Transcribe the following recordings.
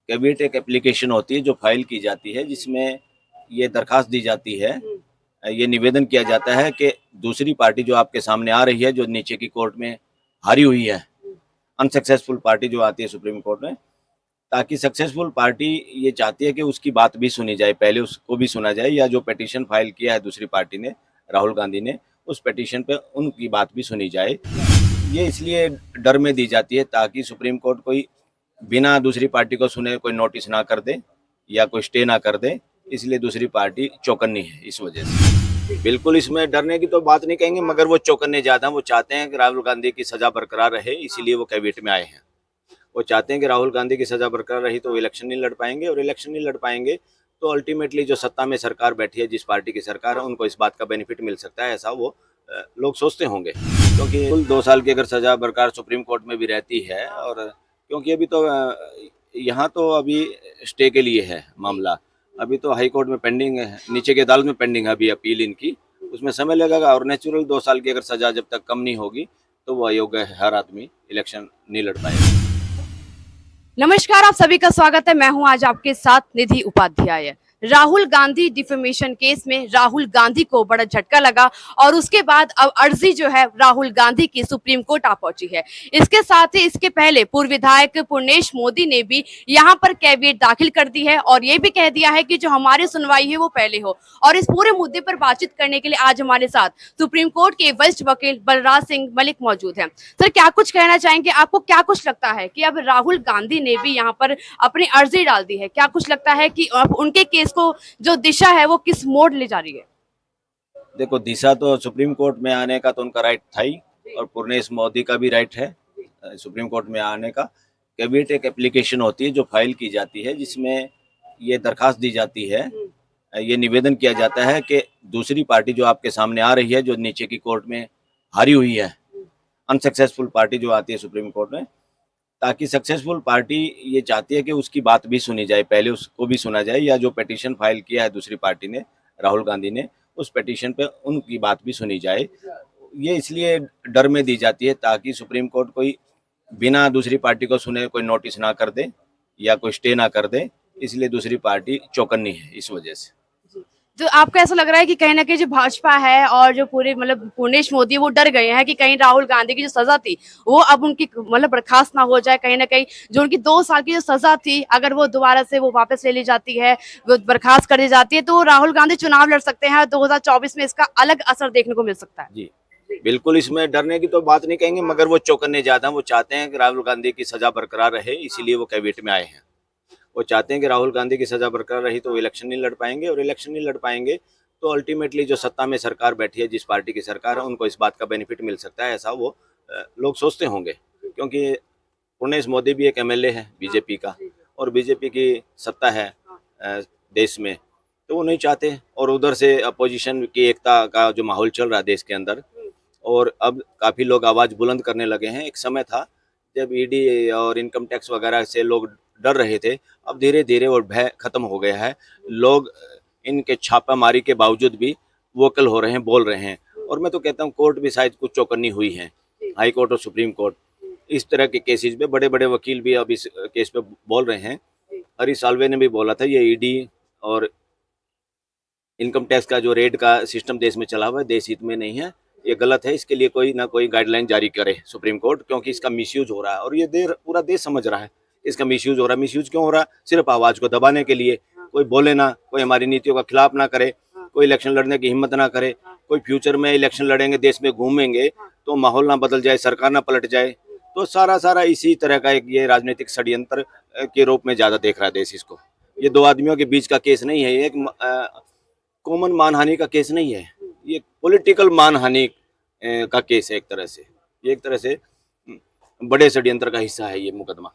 Caveat एक application होती है जो फाइल की जाती है, जिसमें ये दरखास्त दी जाती है, ये निवेदन किया जाता है कि दूसरी पार्टी जो आपके सामने आ रही है, जो नीचे की कोर्ट में हारी हुई है, अनसक्सेसफुल पार्टी जो आती है सुप्रीम कोर्ट में, ताकि सक्सेसफुल पार्टी ये चाहती है कि उसकी बात भी सुनी जाए, पहले उसको भी सुना जाए, या जो पिटीशन फाइल किया है दूसरी पार्टी ने, राहुल गांधी ने, उस पिटीशन पे उनकी बात भी सुनी जाए। ये इसलिए डर में दी जाती है ताकि सुप्रीम कोर्ट कोई बिना दूसरी पार्टी को सुने कोई नोटिस ना कर दे या कोई स्टे ना कर दे, इसलिए दूसरी पार्टी चौकन्नी है इस वजह से। बिल्कुल इसमें डरने की तो बात नहीं कहेंगे, मगर वो चौकन्ने ज़्यादा, वो चाहते हैं कि राहुल गांधी की सज़ा बरकरार रहे, इसीलिए वो कैबिनेट में आए हैं। वो चाहते हैं कि राहुल गांधी की सज़ा बरकरार रही तो वो इलेक्शन नहीं लड़ पाएंगे, और इलेक्शन नहीं लड़ पाएंगे तो अल्टीमेटली जो सत्ता में सरकार बैठी है, जिस पार्टी की सरकार है, उनको इस बात का बेनिफिट मिल सकता है, ऐसा वो लोग सोचते होंगे। क्योंकि कुल 2 साल की अगर सज़ा बरकरार सुप्रीम कोर्ट में भी रहती है, और क्योंकि अभी तो यहाँ तो अभी स्टे के लिए है मामला, अभी तो हाई कोर्ट में पेंडिंग है, नीचे की अदालत में पेंडिंग है अभी अपील इनकी, उसमें समय लगेगा। और नेचुरल 2 साल की अगर सज़ा जब तक कम नहीं होगी तो वो अयोग्य है, हर आदमी इलेक्शन नहीं लड़ पाएगा। नमस्कार, आप सभी का स्वागत है। मैं हूं आज आपके साथ निधि उपाध्याय। राहुल गांधी डिफेमेशन केस में राहुल गांधी को बड़ा झटका लगा और उसके बाद अब अर्जी जो है राहुल गांधी की सुप्रीम कोर्ट आ पहुंची है। इसके साथ ही इसके पहले पूर्व विधायक पूर्णेश मोदी ने भी यहां पर कैविएट दाखिल कर दी है और ये भी कह दिया है कि जो हमारी सुनवाई है वो पहले हो। और इस पूरे मुद्दे पर बातचीत करने के लिए आज हमारे साथ सुप्रीम कोर्ट के वरिष्ठ वकील बलराज सिंह मलिक मौजूद हैं। सर, क्या कुछ कहना चाहेंगे? आपको क्या कुछ लगता है कि अब राहुल गांधी ने भी यहाँ पर अपनी अर्जी डाल दी है? क्या कुछ लगता है कि अब उनके केस को जो दिशा है वो किस मोड़ ले जा रही है? देखो, दिशा तो सुप्रीम कोर्ट में आने का तो उनका राइट था ही, और पूर्णेश मोदी का भी राइट है सुप्रीम कोर्ट में आने का। कैबिनेट एक एप्लीकेशन होती है जो फाइल की जाती है, जिसमें ये दरखास्त दी जाती है, ये निवेदन किया जाता है कि दूसरी पार्टी जो आपके सामने आ रही है, जो नीचे की कोर्ट में हारी हुई है, अनसक्सेसफुल पार्टी जो आती है सुप्रीम कोर्ट में, ताकि सक्सेसफुल पार्टी ये चाहती है कि उसकी बात भी सुनी जाए, पहले उसको भी सुना जाए, या जो पिटीशन फाइल किया है दूसरी पार्टी ने, राहुल गांधी ने, उस पिटीशन पे उनकी बात भी सुनी जाए। ये इसलिए डर में दी जाती है ताकि सुप्रीम कोर्ट कोई बिना दूसरी पार्टी को सुने कोई नोटिस ना कर दे या कोई स्टे ना कर दे, इसलिए दूसरी पार्टी चौकन्नी है इस वजह से। तो आपको ऐसा लग रहा है कि कहीं ना कहीं जो भाजपा है और जो पूरे मतलब पूर्णेश मोदी वो डर गए हैं कि कहीं राहुल गांधी की जो सजा थी वो अब उनकी मतलब बर्खास्त ना हो जाए, कहीं ना कहीं जो उनकी 2 साल की जो सजा थी अगर वो दोबारा से वो वापस ले ली जाती है, वो बर्खास्त कर दी जाती है, तो राहुल गांधी चुनाव लड़ सकते हैं 2024 में। इसका अलग असर देखने को मिल सकता है। जी, बिल्कुल इसमें डरने की तो बात नहीं कहेंगे, मगर वो चौकन्ने ज़्यादा, वो चाहते हैं कि राहुल गांधी की सज़ा बरकरार रहे, इसीलिए वो कैबिनेट में आए हैं। वो चाहते हैं कि राहुल गांधी की सज़ा बरकरार रही तो वो इलेक्शन नहीं लड़ पाएंगे, और इलेक्शन नहीं लड़ पाएंगे तो अल्टीमेटली जो सत्ता में सरकार बैठी है, जिस पार्टी की सरकार है, उनको इस बात का बेनिफिट मिल सकता है, ऐसा वो लोग सोचते होंगे। क्योंकि पूर्णेश मोदी भी एक एमएलए है बीजेपी का, और बीजेपी की सत्ता है देश में, तो वो नहीं चाहते। और उधर से अपोजिशन की एकता का जो माहौल चल रहा है देश के अंदर, और अब काफ़ी लोग आवाज़ बुलंद करने लगे हैं। एक समय था जब ईडी और इनकम टैक्स वगैरह से लोग डर रहे थे, अब धीरे धीरे वो भय खत्म हो गया है। लोग इनके छापामारी के बावजूद भी वोकल हो रहे हैं, बोल रहे हैं। और मैं तो कहता हूँ कोर्ट भी शायद कुछ चौकन्नी हुई है, हाई कोर्ट और सुप्रीम कोर्ट। इस तरह के केसेस में बड़े बड़े वकील भी अब इस केस पे बोल रहे हैं। हरीश साल्वे ने भी बोला था, ये ईडी और इनकम टैक्स का जो रेड का सिस्टम देश में चला हुआ है, देश हित में नहीं है, ये गलत है, इसके लिए कोई ना कोई गाइडलाइन जारी करे सुप्रीम कोर्ट, क्योंकि इसका मिसयूज हो रहा है। और ये पूरा देश समझ रहा है इसका मिसयूज हो रहा है। मिसयूज क्यों हो रहा है? सिर्फ आवाज़ को दबाने के लिए। कोई बोले ना, कोई हमारी नीतियों का खिलाफ ना करे, कोई इलेक्शन लड़ने की हिम्मत ना करे, कोई फ्यूचर में इलेक्शन लड़ेंगे, देश में घूमेंगे तो माहौल ना बदल जाए, सरकार ना पलट जाए। तो सारा इसी तरह का एक ये राजनीतिक षड्यंत्र के रूप में ज़्यादा देख रहा है देश इसको। ये 2 आदमियों के बीच का केस नहीं है, ये एक कॉमन मानहानि का केस नहीं है, ये पॉलिटिकल मानहानि का केस है एक तरह से। ये एक तरह से बड़े षड्यंत्र का हिस्सा है ये मुकदमा।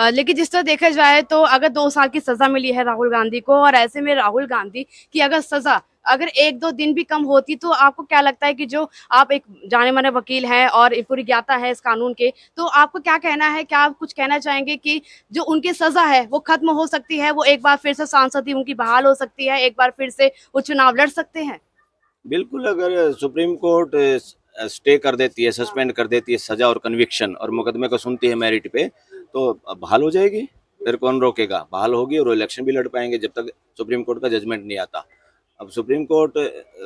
लेकिन जिस तरह देखा जाए तो अगर 2 साल की सजा मिली है राहुल गांधी को, और ऐसे में राहुल गांधी की अगर सजा अगर 1-2 दिन भी कम होती, तो आपको क्या लगता है कि जो आप एक जाने माने वकील हैं और पूरी ज्ञाता है इस कानून के, तो आपको क्या कहना है? क्या आप कुछ कहना चाहेंगे कि जो उनकी सजा है वो खत्म हो सकती है, वो एक बार फिर से सांसद उनकी बहाल हो सकती है, एक बार फिर से वो चुनाव लड़ सकते हैं? बिल्कुल, अगर सुप्रीम कोर्ट स्टे कर देती है, सस्पेंड कर देती है सजा और कन्विक्शन, और मुकदमे को सुनती है मेरिट पे, तो बहाल हो जाएगी। फिर कौन रोकेगा, बहाल होगी और वो इलेक्शन भी लड़ पाएंगे जब तक सुप्रीम कोर्ट का जजमेंट नहीं आता। अब सुप्रीम कोर्ट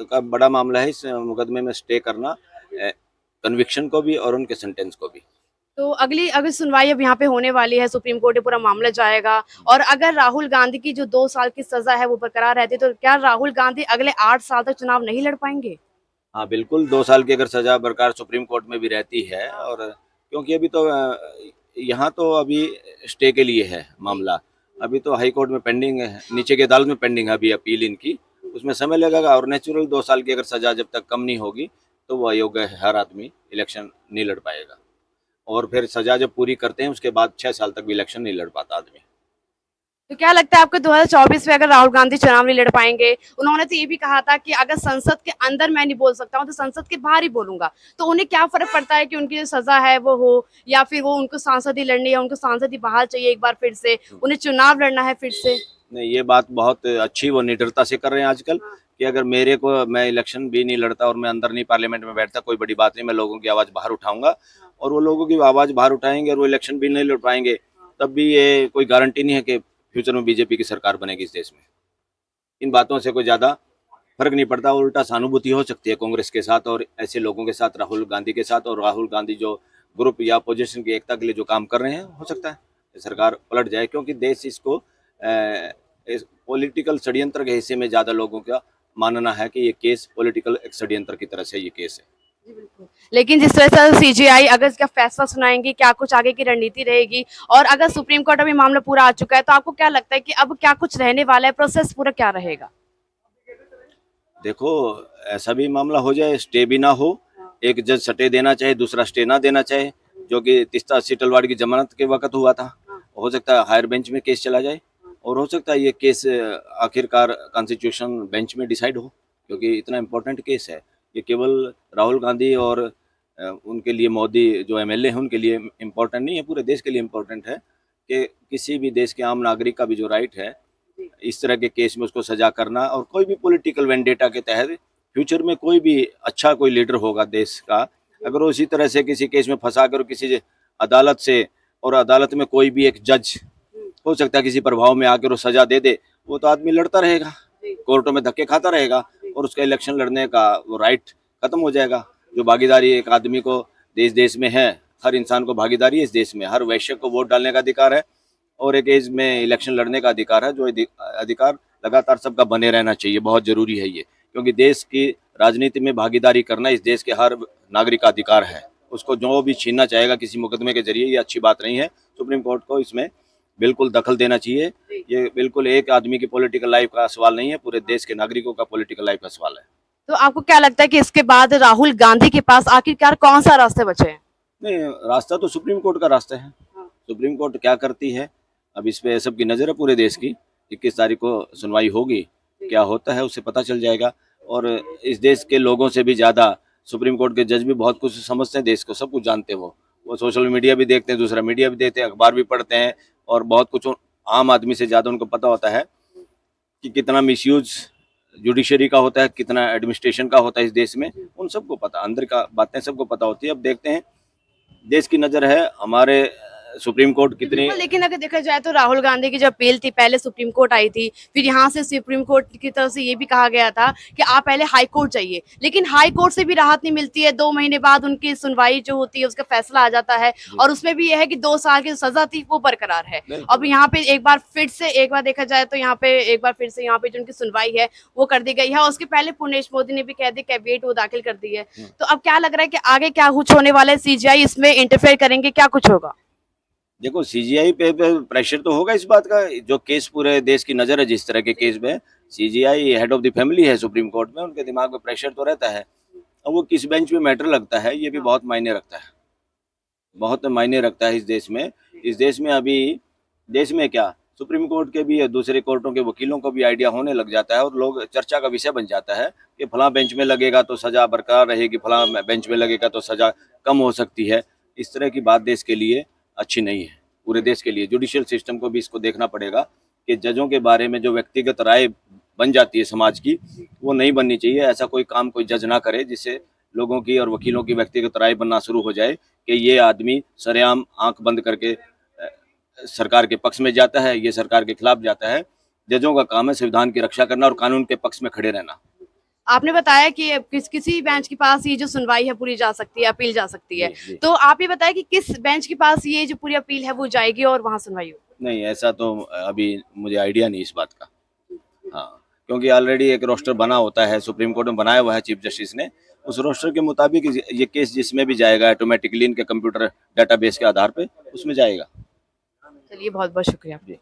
का बड़ा मामला है इस मुकदमे में स्टे करना, कन्विक्शन को भी और उनके सेंटेंस को भी। तो अगली अगर सुनवाई अब यहाँ पे होने वाली है, सुप्रीम कोर्ट में पूरा मामला जाएगा, और अगर राहुल गांधी की जो 2 साल की सजा है वो बरकरार रहती है, तो क्या राहुल गांधी अगले 8 साल तक चुनाव नहीं लड़ पाएंगे? हाँ बिल्कुल, 2 साल की अगर सजा बरकरार सुप्रीम कोर्ट में भी रहती है, और क्योंकि अभी तो यहाँ तो अभी स्टे के लिए है मामला, अभी तो हाई कोर्ट में पेंडिंग है, नीचे की अदालत में पेंडिंग है अभी अपील इनकी, उसमें समय लगेगा। और नेचुरल 2 साल की अगर सजा जब तक कम नहीं होगी तो वो अयोग्य है, हर आदमी इलेक्शन नहीं लड़ पाएगा। और फिर सजा जब पूरी करते हैं उसके बाद 6 साल तक भी इलेक्शन नहीं लड़ पाता आदमी। तो क्या लगता है आपको 2024 में अगर राहुल गांधी चुनाव नहीं लड़ पाएंगे, उन्होंने तो ये भी कहा था कि अगर संसद के अंदर मैं नहीं बोल सकता हूँ तो संसद के बाहर ही बोलूंगा, तो उन्हें क्या फर्क पड़ता है कि उनकी जो सजा है वो हो, या फिर वो उनको सांसद ही लड़नी है, उनको सांसद ही बहाल चाहिए एक बार फिर से, उन्हें चुनाव लड़ना है फिर से? नहीं, ये बात बहुत अच्छी वो निडरता से कर रहे हैं आजकल, कि अगर मेरे को, मैं इलेक्शन भी नहीं लड़ता और मैं अंदर नहीं पार्लियामेंट में बैठता, कोई बड़ी बात नहीं, मैं लोगों की आवाज़ बाहर उठाऊंगा। और वो लोगों की आवाज़ बाहर उठाएंगे और वो इलेक्शन भी नहीं लड़ पाएंगे, तब भी ये कोई गारंटी नहीं है कि फ्यूचर में बीजेपी की सरकार बनेगी इस देश में। इन बातों से कोई ज़्यादा फर्क नहीं पड़ता, उल्टा सहानुभूति हो सकती है कांग्रेस के साथ और ऐसे लोगों के साथ, राहुल गांधी के साथ। और राहुल गांधी जो ग्रुप या अपोजिशन की एकता के लिए जो काम कर रहे हैं, हो सकता है सरकार पलट जाए, क्योंकि देश इसको पॉलिटिकल षड्यंत्र के हिस्से में ज़्यादा लोगों का मानना है कि ये केस पॉलिटिकल एक षड्यंत्र की तरह से ये केस है। लेकिन जिस तरह से सीजीआई अगर इसका फैसला सुनाएंगी, क्या कुछ आगे की रणनीति रहेगी, और अगर सुप्रीम कोर्ट में मामला पूरा आ चुका है तो आपको क्या लगता है कि अब क्या कुछ रहने वाला है, प्रोसेस पूरा क्या रहेगा? देखो, ऐसा भी मामला हो जाए, स्टे भी ना हो, एक जज स्टे देना चाहे, दूसरा स्टे ना देना चाहे, जो कि तीस्ता सीटलवाड़ की जमानत के वक्त हुआ था। हो सकता है हायर बेंच में केस चला जाए, और हो सकता है ये केस आखिरकार कॉन्स्टिट्यूशन बेंच में डिसाइड हो, क्योंकि इतना इम्पोर्टेंट केस है। ये केवल राहुल गांधी और उनके लिए, मोदी जो एमएलए हैं उनके लिए इम्पोर्टेंट नहीं है, पूरे देश के लिए इम्पोर्टेंट है कि किसी भी देश के आम नागरिक का भी जो राइट है इस तरह के केस में उसको सजा करना। और कोई भी पॉलिटिकल वेंडेटा के तहत फ्यूचर में कोई भी अच्छा कोई लीडर होगा देश का, अगर वो इसी तरह से किसी केस में फंसा कर किसी अदालत से, और अदालत में कोई भी एक जज हो सकता है किसी प्रभाव में आकर वो सजा दे दे, वो तो आदमी लड़ता रहेगा, कोर्टों में धक्के खाता रहेगा, और उसका इलेक्शन लड़ने का वो राइट खत्म हो जाएगा। जो भागीदारी एक आदमी को देश देश में है, हर इंसान को भागीदारी है इस देश में, हर वैश्य को वोट डालने का अधिकार है और एक एज में इलेक्शन लड़ने का अधिकार है, जो अधिकार लगातार सबका बने रहना चाहिए। बहुत जरूरी है ये, क्योंकि देश की राजनीति में भागीदारी करना इस देश के हर नागरिक का अधिकार है। उसको जो भी छीनना चाहेगा किसी मुकदमे के जरिए, ये अच्छी बात नहीं है। सुप्रीम कोर्ट को इसमें बिल्कुल दखल देना चाहिए। ये बिल्कुल एक आदमी की पॉलिटिकल लाइफ का सवाल नहीं है, पूरे देश के नागरिकों का पॉलिटिकल लाइफ का सवाल है। तो आपको क्या लगता है कि इसके बाद राहुल गांधी के पास आखिरकार कौन सा रास्ते बचे हैं? नहीं, रास्ता तो सुप्रीम कोर्ट का रास्ता है। सुप्रीम कोर्ट क्या करती है, अब इस पे सबकी नज़र है पूरे देश की। 21 तारीख को सुनवाई होगी, क्या होता है उससे पता चल जाएगा। और इस देश के लोगों से भी ज़्यादा सुप्रीम कोर्ट के जज भी बहुत कुछ समझते हैं, देश को सब कुछ जानते हैं। वो सोशल मीडिया भी देखते हैं, दूसरा मीडिया भी देखते हैं, अखबार भी पढ़ते हैं, और बहुत कुछ आम आदमी से ज़्यादा उनको पता होता है कि कितना मिसयूज जुडिशरी का होता है, कितना एडमिनिस्ट्रेशन का होता है इस देश में। उन सबको पता, अंदर का बातें सबको पता होती है। अब देखते हैं, देश की नज़र है हमारे सुप्रीम कोर्ट कितनी। बिल्कुल, लेकिन अगर देखा जाए तो राहुल गांधी की जो अपील थी, पहले सुप्रीम कोर्ट आई थी, फिर यहाँ से सुप्रीम कोर्ट की तरफ से ये भी कहा गया था कि आप पहले हाई कोर्ट जाइए, लेकिन हाई कोर्ट से भी राहत नहीं मिलती है। 2 महीने बाद उनकी सुनवाई जो होती है उसका फैसला आ जाता है, और उसमें भी यह है कि 2 साल की सजा थी वो बरकरार है। अब यहाँ पे एक बार देखा जाए तो यहाँ पे एक बार फिर से यहाँ पे जो उनकी सुनवाई है वो कर दी गई है। उसके पहले पुनेश मोदी ने भी कह दी, कैविएट वो दाखिल कर दी है। तो अब क्या लग रहा है कि आगे क्या कुछ होने वाला है? सीजीआई इसमें इंटरफेयर करेंगे, क्या कुछ होगा? देखो, सीजीआई पे प्रेशर तो होगा इस बात का, जो केस पूरे देश की नज़र है जिस तरह के केस में। CGI head of the family है सुप्रीम कोर्ट में, उनके दिमाग में प्रेशर तो रहता है। अब वो किस बेंच में मैटर लगता है, ये भी बहुत मायने रखता है, बहुत मायने रखता है इस देश में। इस देश में अभी, देश में क्या, सुप्रीम कोर्ट के भी दूसरे कोर्टों के वकीलों को भी आइडिया होने लग जाता है, और लोग चर्चा का विषय बन जाता है कि फलां बेंच में लगेगा तो सज़ा बरकरार रहेगी, फलां बेंच में लगेगा तो सज़ा कम हो सकती है। इस तरह की बात देश के लिए अच्छी नहीं है, पूरे देश के लिए। जुडिशियल सिस्टम को भी इसको देखना पड़ेगा कि जजों के बारे में जो व्यक्तिगत राय बन जाती है समाज की, वो नहीं बननी चाहिए। ऐसा कोई काम कोई जज ना करे जिससे लोगों की और वकीलों की व्यक्तिगत राय बनना शुरू हो जाए कि ये आदमी सरेआम आंख बंद करके सरकार के पक्ष में जाता है, ये सरकार के खिलाफ जाता है। जजों का काम है संविधान की रक्षा करना और कानून के पक्ष में खड़े रहना। आपने बताया कि किसी बेंच के पास ये जो सुनवाई है पूरी जा सकती है, अपील जा सकती है। जी, जी। तो आप ये बताएं कि किस बेंच के पास ये जो पूरी अपील है वो जाएगी और वहां सुनवाई होगी? नहीं, ऐसा तो अभी मुझे आइडिया नहीं इस बात का। हाँ, क्योंकि ऑलरेडी एक रोस्टर बना होता है, सुप्रीम कोर्ट में बनाया हुआ है चीफ जस्टिस ने। उस रोस्टर के मुताबिक ये केस जिसमें भी जाएगा ऑटोमेटिकली इनके कंप्यूटर डेटाबेस के आधार पे उसमें जाएगा। चलिए, बहुत बहुत शुक्रिया। जी।